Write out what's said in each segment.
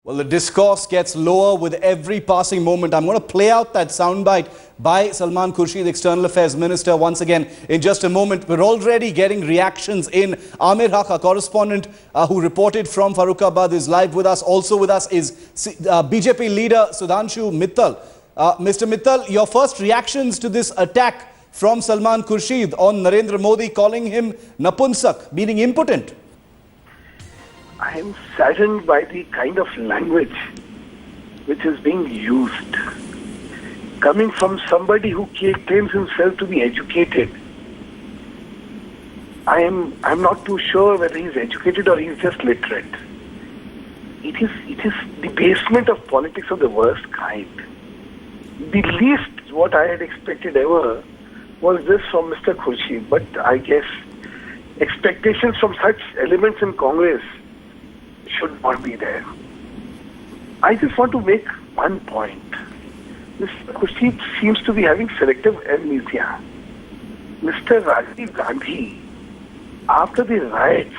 Well, the discourse gets lower with every passing moment. I'm going to play out that soundbite by Salman Khurshid, External Affairs Minister, once again in just a moment. We're already getting reactions in. Amir Haq, our correspondent who reported from Farrukhabad, is live with us. Also with us is BJP leader Sudanshu Mittal. Mr. Mittal, your first reactions to this attack from Salman Khurshid on Narendra Modi, calling him Napunsak, meaning impotent. I am saddened by the kind of language which is being used, coming from somebody who claims himself to be educated. I'm not too sure whether he's educated or he's just literate. It is the basement of politics of the worst kind. The least what I had expected ever was this from Mr. Khurshid, but I guess expectations from such elements in Congress should not be there. I just want to make one point. Mr. Khurshid seems to be having selective amnesia. Mr. Rajiv Gandhi, after the riots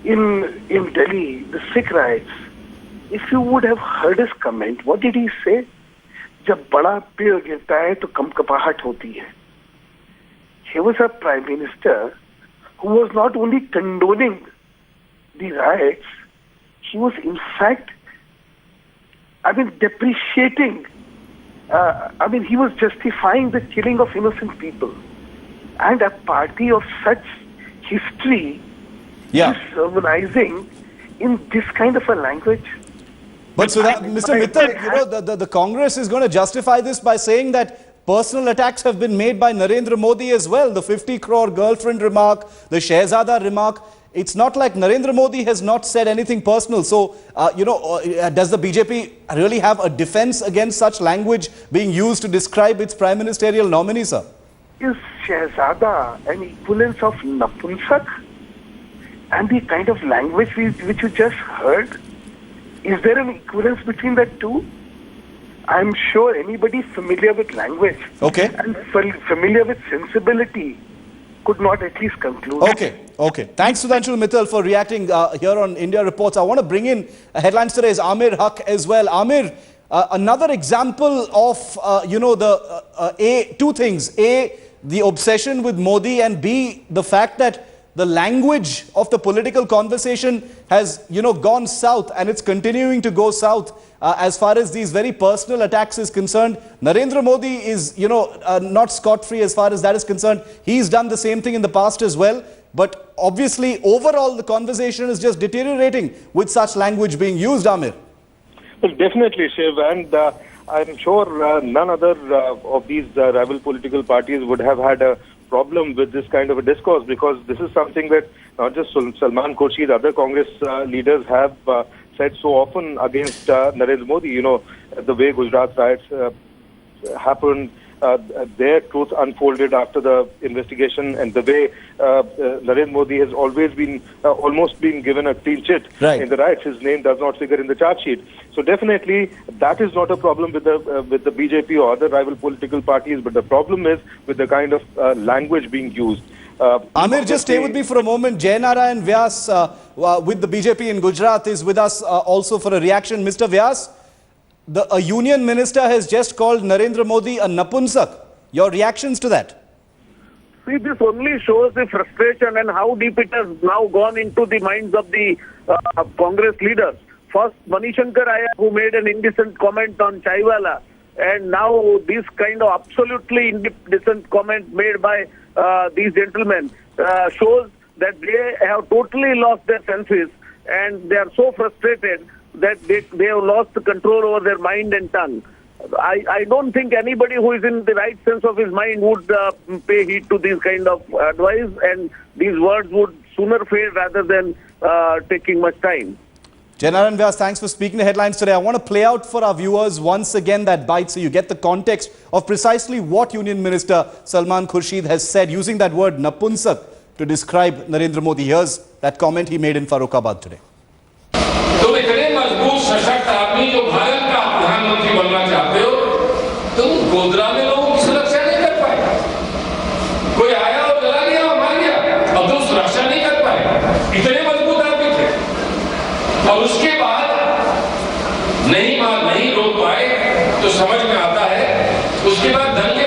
in Delhi, the Sikh riots, if you would have heard his comment, what did he say? जब बड़ा पेड़ गिरता है तो कंपकपाहट होती है. He was a prime minister who was not only condoning the riots, he was in fact, depreciating. He was justifying the killing of innocent people. And a party of such history is sermonizing in this kind of a language. But so that, Mr. Mittal, the Congress is going to justify this by saying that personal attacks have been made by Narendra Modi as well. The 50 crore girlfriend remark, the Shehzada remark. It's not like Narendra Modi has not said anything personal. So, does the BJP really have a defense against such language being used to describe its prime ministerial nominee, sir? Is Shehzada an equivalence of Napunsak? And the kind of language which you just heard, is there an equivalence between the two? I'm sure anybody familiar with language and familiar with sensibility could not at least conclude. Okay. Thanks, Sudanshu Mittal, for reacting here on India Reports. I want to bring in headlines today is Amir Haq as well. Amir, another example of, two things. A, the obsession with Modi, and B, the fact that the language of the political conversation has, gone south, and it's continuing to go south as far as these very personal attacks is concerned. Narendra Modi is, not scot-free as far as that is concerned. He's done the same thing in the past as well. But obviously, overall, the conversation is just deteriorating with such language being used, Amir. Well, definitely, Shiv, and I'm sure none other of these rival political parties would have had a problem with this kind of a discourse, because this is something that not just Salman Khurshid, other Congress leaders have said so often against Narendra Modi. The way Gujarat riots happened, their truth unfolded after the investigation, and the way Narendra Modi has always been almost been given a clean chit in the riots. His name does not figure in the charge sheet. So definitely that is not a problem with the BJP or other rival political parties, but the problem is with the kind of language being used. Amir, just stay with me for a moment. Jayanarayan Vyas with the BJP in Gujarat is with us also for a reaction. Mr. Vyas, a union minister has just called Narendra Modi a Napunsak. Your reactions to that? See, this only shows the frustration and how deep it has now gone into the minds of the Congress leaders. First, Manishankar Iyer, who made an indecent comment on Chaiwala, and now this kind of absolutely indecent comment made by these gentlemen shows that they have totally lost their senses, and they are so frustrated that they have lost the control over their mind and tongue. I don't think anybody who is in the right sense of his mind would pay heed to this kind of advice, and these words would sooner fade rather than taking much time. Jayanarayan Vyas, thanks for speaking the headlines today. I want to play out for our viewers once again that bite so you get the context of precisely what Union Minister Salman Khurshid has said using that word Napunsak to describe Narendra Modi. Here's that comment he made in Farrukhabad today. तुम इतने मजबूत सशक्त आदमी जो भारत का प्रधानमंत्री बनना चाहते हो, तुम गोधरा में लोगों की सुरक्षा नहीं कर पाए. कोई आया और जला गया और मार गया, अब तुम सुरक्षा नहीं कर पाए. इतने मजबूत आदमी थे. और उसके बाद नहीं रोक पाए तो समझ में आता है। उसके बाद दंगे